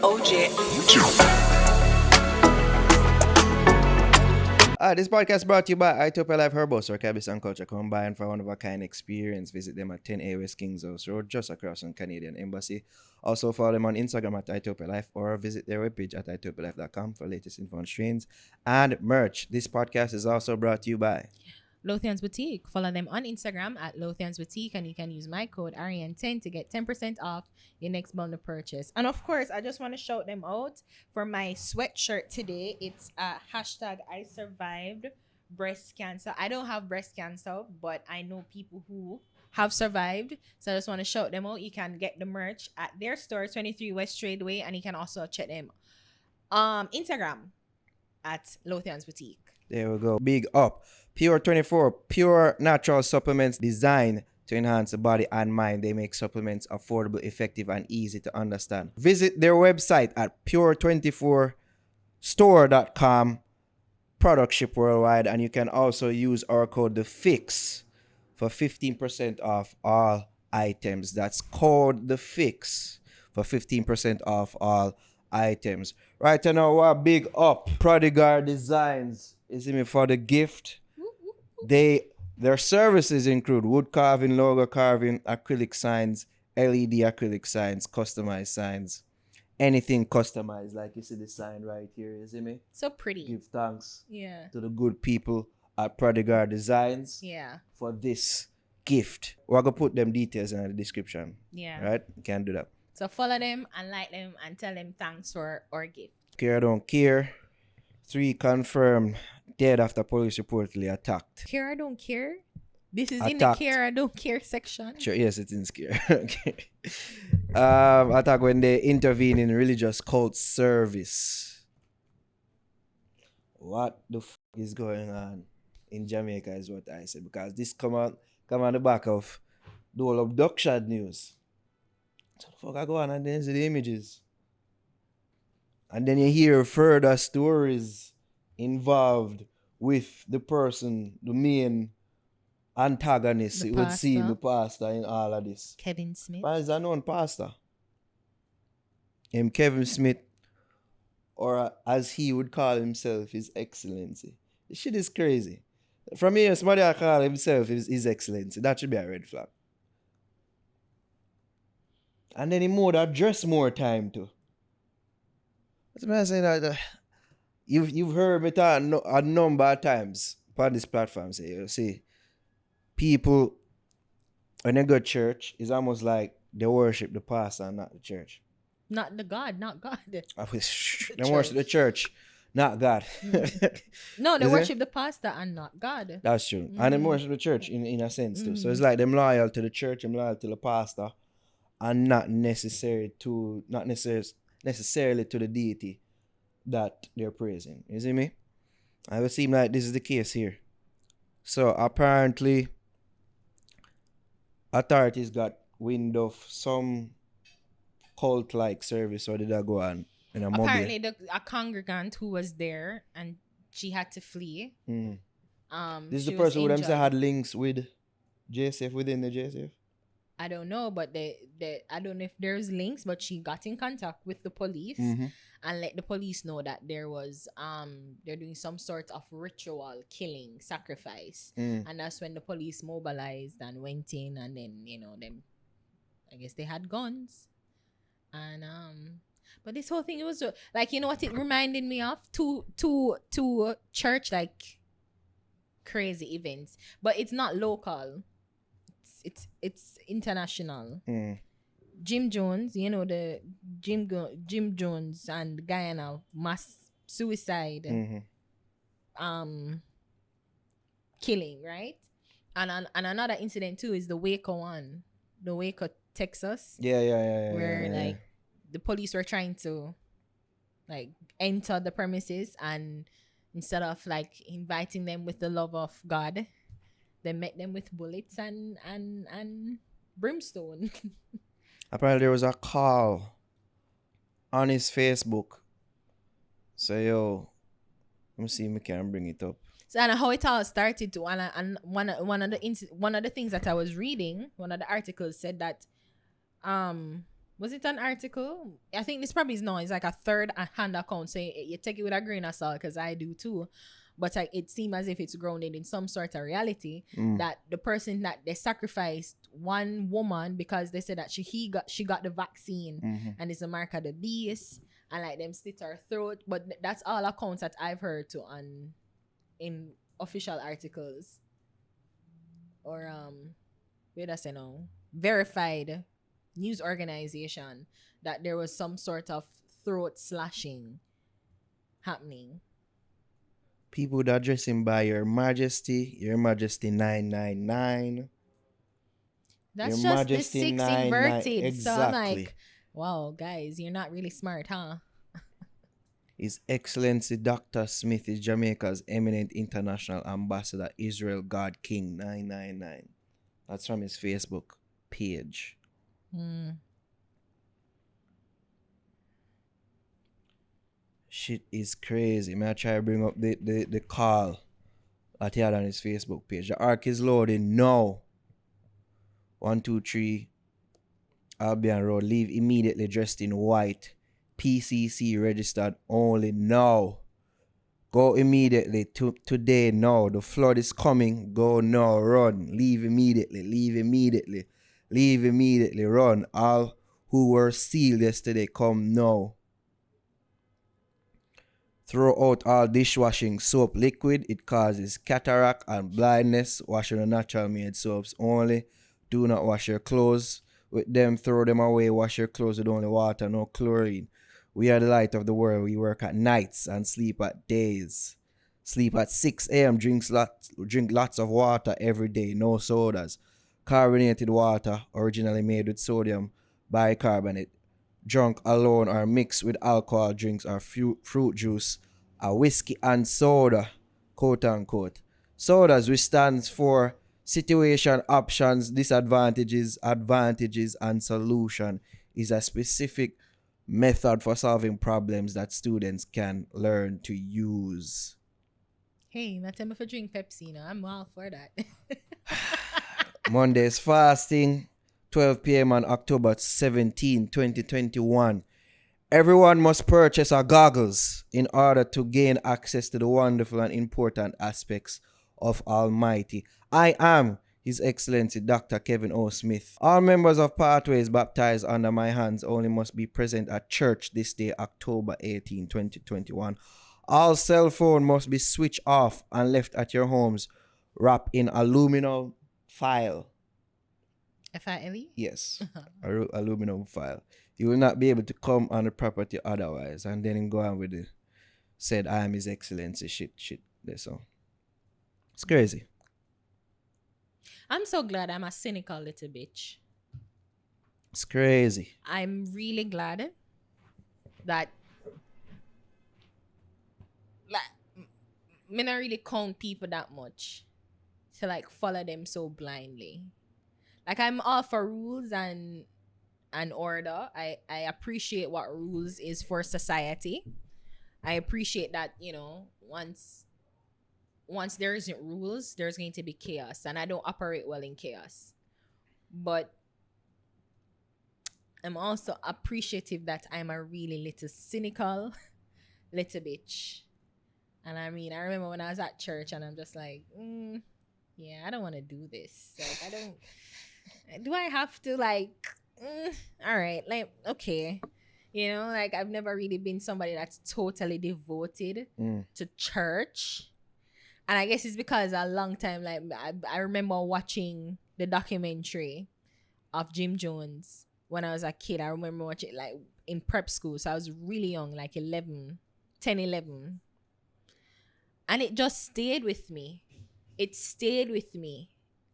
OJ. This podcast brought to you by Ethiopia Life Herbos, or Cannabis and Culture combined for one of a kind experience. Visit them at 10A West Kings House Road, just across from Canadian Embassy. Also follow them on Instagram at Ethiopia Life or visit their webpage at ethiopialife.com for latest info on strains and merch. This podcast is also brought to you by Lothian's Boutique. Follow them on Instagram at Lothian's Boutique, and you can use my code Ari10 to get 10% off your next bundle purchase. And of course, I just want to shout them out for my sweatshirt today. It's hashtag I survived breast cancer. I don't have breast cancer, but I know people who have survived. So I just want to shout them out. You can get the merch at their store, 23 West Tradeway, and you can also check them Instagram at Lothian's Boutique. There we go. Big up. Pure 24, pure natural supplements designed to enhance the body and mind. They make supplements affordable, effective, and easy to understand. Visit their website at pure24store.com. Product ship worldwide, and you can also use our code The Fix for 15% off all items. That's code The Fix for 15% off all items. Right now, we're big up Prodigal Designs. Is it me for the gift? Their services include wood carving, logo carving, acrylic signs, LED acrylic signs, customized signs, anything customized. Like you see the sign right here, you see me? So pretty. Give thanks Yeah. to the good people at Prodigal Designs Yeah. for this gift. We're gonna put them details in the description. Yeah. Right? You can do that. So follow them and like them and tell them thanks for our gift. Care don't care. 3 confirmed dead after police reportedly attacked. Care I don't care. This is in the Attacked. care I don't care section. Sure, yes, it's in scare. Okay. Attack when they intervene in religious cult service. What the is going on in Jamaica is what I say, because this come on the back of the whole abduction news. So the fuck I go on and then see the images. And then you hear further stories involved with the person, the main antagonist, The it would seem, pastor. the pastor in all of this. Kevin Smith. But is a known pastor. Kevin Smith, or as he would call himself, His Excellency. This shit is crazy. From here, somebody I call himself His Excellency. That should be a red flag. And then he would address more time too. What's the man saying that? You've heard me talk a number of times on this platform. Say, you see, people when they go to church, it's almost like they worship the pastor and not the church. Not the God, not God. They worship the church, not God. No, they Is it? worship the pastor and not God. That's true. And they worship the church in a sense too. So it's like them loyal to the church, them loyal to the pastor, and not necessarily to the deity that they're praising. You see me? I would seem like this is the case here. So apparently authorities got wind of some cult-like service, or did I go on in a Mobay? Apparently, a congregant who was there and she had to flee. This is she the was person who them say injured. had links with JSF within the JSF. I don't know, but I don't know if there's links, but she got in contact with the police and let the police know that there was they're doing some sort of ritual killing sacrifice, and that's when the police mobilized and went in, and then them, I guess they had guns, and but this whole thing, it was like, what it reminded me of, two church like crazy events, but it's not local. It's international. Jim Jones, the Jim Jones and Guyana mass suicide killing, right? And another incident too is the Waco, Texas, where like the police were trying to like enter the premises, and instead of like inviting them with the love of God, they met them with bullets and brimstone. Apparently there was a call on his Facebook. So yo, let me see if I can bring it up. So and how it all started to, and one of the things that I was reading, one of the articles said that Was it an article? I think this probably is no. It's like a third hand account. So you take it with a grain of salt because I do too. But it seems as if it's grounded in some sort of reality that the person that they sacrificed one woman because they said that she got the vaccine and it's a mark of the beast and like them slit her throat. But that's all accounts that I've heard to on in official articles or wait I say no verified news organization that there was some sort of throat slashing happening. People that dress him by Your Majesty 999. That's Your just the Majesty 6 99. inverted. So I'm Exactly. like, wow, guys, you're not really smart, huh? His Excellency Dr. Smith is Jamaica's eminent international ambassador, Israel God King 999. That's from his Facebook page. Shit is crazy. May I try to bring up the call that he had on his Facebook page. The ark is loading now. 123 Albion Road. Leave immediately dressed in white. PCC registered only now. Go immediately today now. The flood is coming. Go now. Run. Leave immediately. Leave immediately. Leave immediately. Run. All who were sealed yesterday come now. Throw out all dishwashing soap liquid. It causes cataract and blindness. Wash your natural made soaps only. Do not wash your clothes with them. Throw them away. Wash your clothes with only water, no chlorine. We are the light of the world. We work at nights and sleep at days. Sleep at 6 a.m. Drink lots of water every day. No sodas. Carbonated water, originally made with sodium bicarbonate. Drunk alone or mixed with alcohol drinks or fruit juice, a whiskey and soda, quote unquote. Sodas, which stands for situation, options, disadvantages, advantages, and solution, is a specific method for solving problems that students can learn to use. Hey, not time for drink Pepsi, no. I'm all for that. Monday's fasting, 12 p.m. on October 17, 2021. Everyone must purchase our goggles in order to gain access to the wonderful and important aspects of Almighty. I am His Excellency Dr. Kevin O. Smith. All members of Pathways baptized under my hands only must be present at church this day, October 18, 2021. All cell phone must be switched off and left at your homes, wrapped in aluminum foil. FILE? Yes, aluminum foil. You will not be able to come on the property otherwise, and then go on with the said I am His Excellency shit. So it's crazy. I'm so glad I'm a cynical little bitch. It's crazy. I'm really glad that like me not really count people that much to like follow them so blindly. Like I'm all for rules and order. I appreciate what rules is for society. I appreciate that, you know, once there isn't rules, there's going to be chaos, and I don't operate well in chaos. But I'm also appreciative that I'm a really little cynical little bitch. And I mean, I remember when I was at church and I'm just like, yeah, I don't want to do this. Like, I don't, do I have to like, all right, like, okay. You know, like I've never really been somebody that's totally devoted to church. And I guess it's because a long time, like I remember watching the documentary of Jim Jones when I was a kid. I remember watching it like in prep school. So I was really young, like 11. And it just stayed with me. It stayed with me.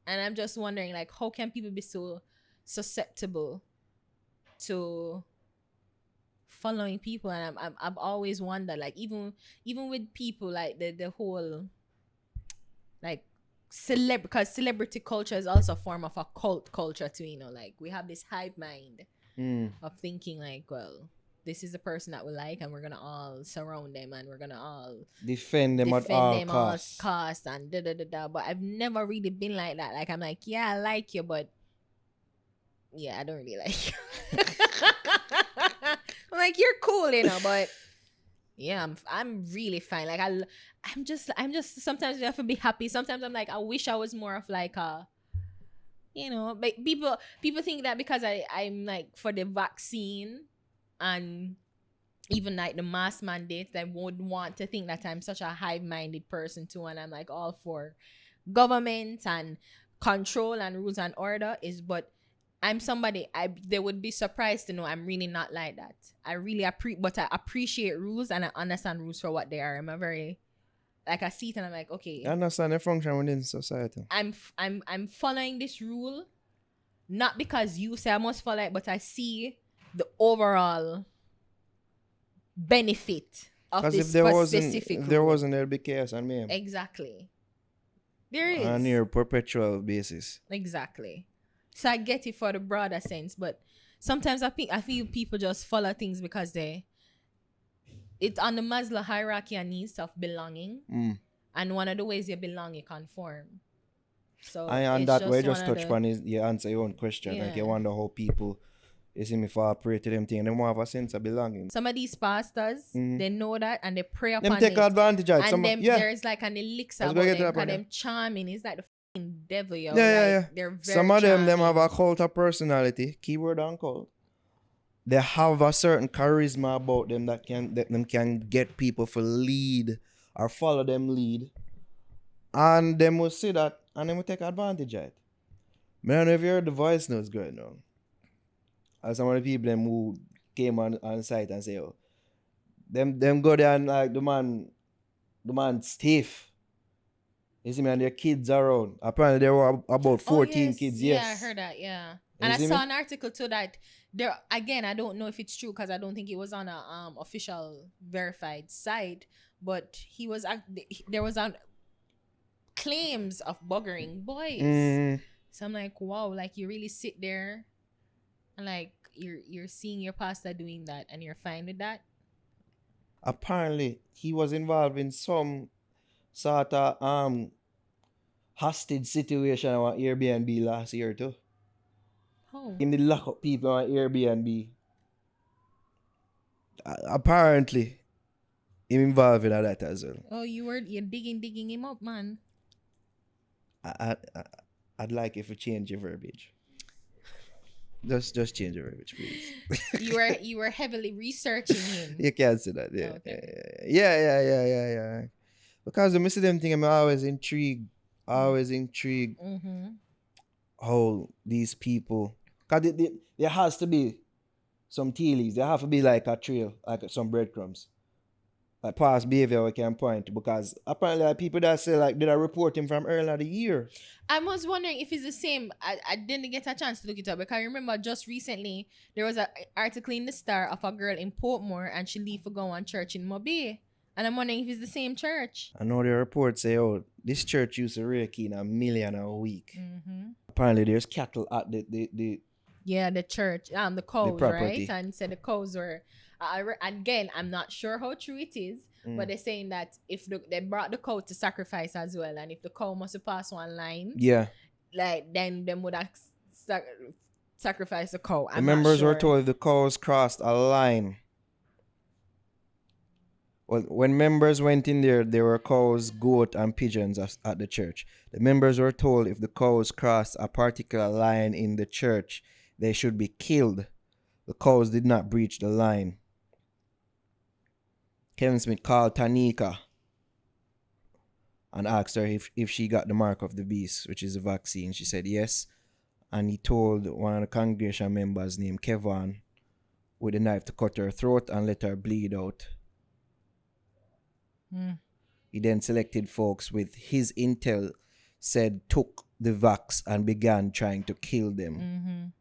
And I'm just wondering, like, how can people be so susceptible to following people? And I've always wondered, like, even with people, like the whole, like, because celebrity culture is also a form of a cult culture too, you know, like we have this hive mind of thinking like, well, this is the person that we like and we're gonna all surround them and we're gonna all defend them at all costs and but I've never really been like that. Like I'm like, yeah, I like you, but yeah, I don't really like you. like, you're cool, but yeah, I'm really fine. Like I'm just sometimes you have to be happy. Sometimes I'm like, I wish I was more of like a, but people think that because I'm like for the vaccine and even like the mass mandate, they would want to think that I'm such a hive-minded person too, and I'm like all for government and control and rules and order but I'm somebody they would be surprised to know I'm really not like that. I really but I appreciate rules and I understand rules for what they are. I'm a very like I see it and I'm like, okay, I understand the function within society. I'm following this rule not because you say I must follow it, but I see the overall benefit of Because this specific if there rule. wasn't, there'd be chaos and me. Exactly. There is. On a perpetual basis. Exactly. So I get it for the broader sense, but sometimes I feel people just follow things because it's on the Maslow hierarchy and needs of belonging. And one of the ways you belong, you conform. So and that way just touch upon is you answer your own question. Yeah. Like you wonder how people, you see me fall prey to them things, they won't have a sense of belonging. Some of these pastors, they know that and they pray upon them take it. advantage of it. And there's like an elixir about them because them charming. It's like the fucking devil, yo. Yeah. They're very Some of them charming. have a cult of personality. Keyword on cult. They have a certain charisma about them that can get people to lead or follow them lead. And them will see that and them will take advantage of it. Man, if you heard the voice notes going on, and some of the people them who came on site and say, oh, them go there and like the man stiff. You see me, and their kids around. Apparently there were about 14 kids. Yes. Yeah, I heard that, yeah. And I saw an article too that there again, I don't know if it's true because I don't think it was on a official verified site, but there was claims of buggering boys. So I'm like, wow, like you really sit there and like you're seeing your pastor doing that and you're fine with that? Apparently he was involved in some sort of hostage situation on Airbnb last year too. Oh. In the lock up people on Airbnb. Apparently him involved in that as well. Oh, you're digging him up, man. I'd like if you change your verbiage. Just change your verbiage, please. You were heavily researching him. You can't say that, yeah. Okay. Yeah. Because the miss them thing, I'm always intrigued. How these people, because there has to be some tea leaves. There have to be like a trail, like some breadcrumbs. Like past behavior we can point to, because apparently like people that say like did I report him from earlier the year. I was wondering if it's the same. I didn't get a chance to look it up because I remember just recently there was an article in the Star of a girl in Portmore and she leave for go on church in Mobay. And I'm wondering if it's the same church. I know the reports say, oh, this church used to rake in $1 million a week. Apparently there's cattle at the church, the cows, right? And said the cows were again, I'm not sure how true it is, but they're saying that if they brought the cow to sacrifice as well, and if the cow must pass one line, like then them would have sacrifice the cow. The members were told if the cows crossed a line. Well, when members went in there were cows, goat, and pigeons at the church. The members were told if the cows crossed a particular line in the church, they should be killed. The cows did not breach the line. Kevin Smith called Tanika and asked her if she got the mark of the beast, which is the vaccine. She said yes. And he told one of the congregation members named Kevin with a knife to cut her throat and let her bleed out. He then selected folks with his intel said took the vax and began trying to kill them.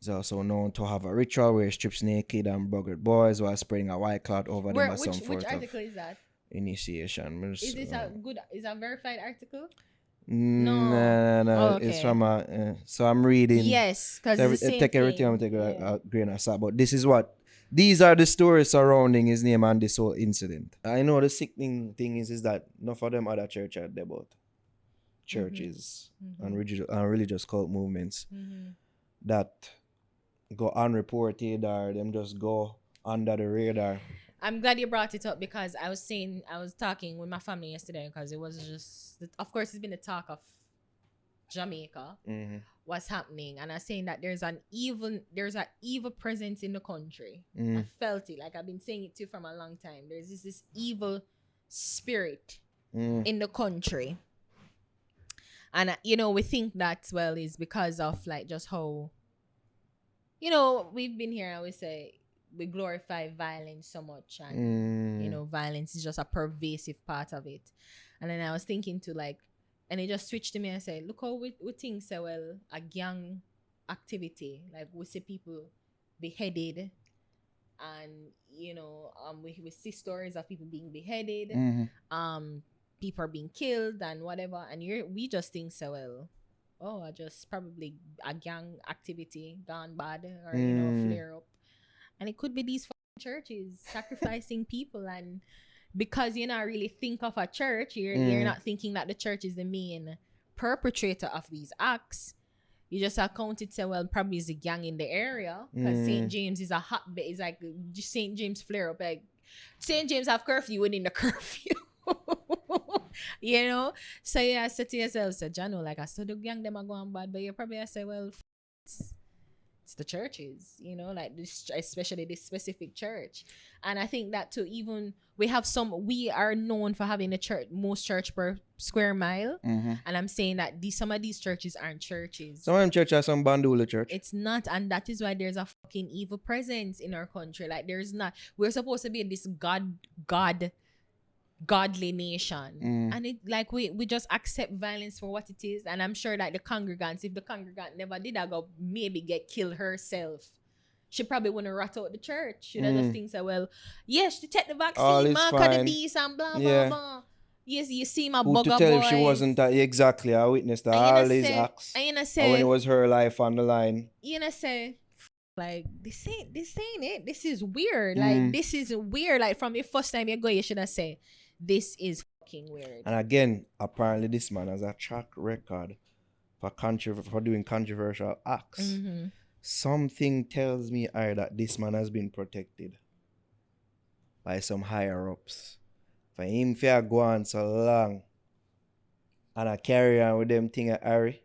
He's also known to have a ritual where he strips naked and buggered boys while spreading a white cloth over them as some sort which article is that? Initiation. Is this is a verified article? No. Oh, okay. It's from so I'm reading. Yes, because take everything I'm taking a grain of salt. But these are the stories surrounding his name and this whole incident. I know the sickening thing is that enough of them other church are about churches and religious cult movements. that go unreported or them just go under the radar? I'm glad you brought it up because I was talking with my family yesterday because it was just, of course, it's been the talk of Jamaica, what's happening, and I'm saying that there's an evil presence in the country. I felt it, like I've been saying it too from a long time. There's this evil spirit in the country, and we think that is because of like just how we've been here. I would say we glorify violence so much, and violence is just a pervasive part of it. And then I was thinking to like, and it just switched to me and said, look how we think so a gang activity, like we see people beheaded, and we see stories of people being beheaded, people are being killed and whatever, and we just think so I just probably a gang activity gone bad or flare up. And it could be these churches sacrificing people, and because you not really think of a church, you're not thinking that the church is the main perpetrator of these acts. You just account it probably is a gang in the area because St. James is a hotbed. It's like just St. James flare up. Like St. James have curfew within the curfew. So I said to yourself, so Jano, like I saw the gang them are going bad, but you probably say, it's the churches, like this, especially this specific church. And I think that too, even we are known for having most church per square mile. And I'm saying that some of these churches aren't churches. Some of them churches are some bandula church. It's not, and that is why there's a fucking evil presence in our country. Like there's not, we're supposed to be this godly nation, and it like we just accept violence for what it is. And I'm sure that if the congregant never did that, go maybe get killed herself, she probably wouldn't rat out the church. She'd just think so, yes, she take the vaccine, mark of the beast and blah blah blah. Yes, you see my bugger boys. To tell if she wasn't exactly a witness to all these acts, and when it was her life on the line, say like this ain't it. This is weird. Like this is weird. Like from the first time you go, you should have said, this is fucking weird. And again, apparently this man has a track record for doing controversial acts. Something tells me that this man has been protected by some higher ups. For him to go on so long and I carry on with them thing at Ari.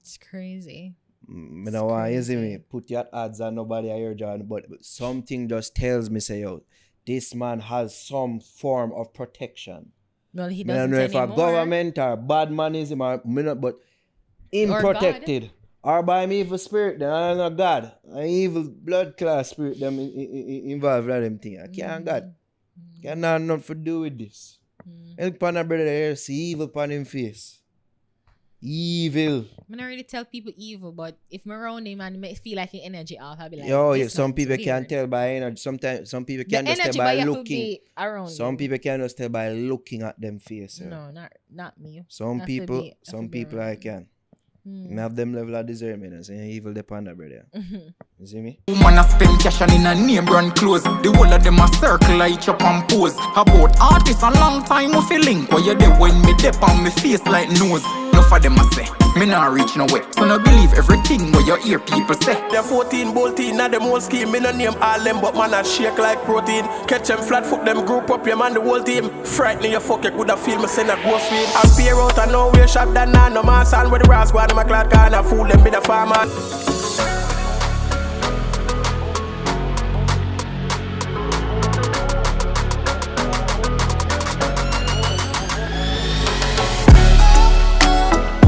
It's crazy. I don't want to see me put your odds on nobody at your job, but something just tells me, say, yo, this man has some form of protection. Well, he doesn't anymore. If a government or bad man is him, but him or protected. God. Or by an evil spirit, then I don't know God. An evil blood class spirit them involved in them thing. I can't God. Can't have nothing to do with this. Look upon a brother there, see evil upon him face. Evil. I don't really tell people evil, but if I'm around him and I feel like the energy off, I'll be like, yeah, some people can't tell by energy. Sometimes some people can just tell by looking. Some people can just tell by looking at them face. No, not me. Some people I can. Have them level of discernment and say evil depend on brother. You see me? Woman a spend cash and in a name brand clothes. The whole of them a circle like chop and pose. About artists a long time we feel link. Where you there when me dip on me face like nose. Enough of them a say, me not reach no way. So no believe everything where you hear people say. Them 14 bolting, not them whole scheme. Me no name all them, but man a shake like protein. Catch them flat foot, them group up, your man the whole team. Frightening you fuck, you coulda feel me send a ghost feed. I peer out and no way shop that nah, no man son with the brass, go on my clock, and I fool them be the farmer.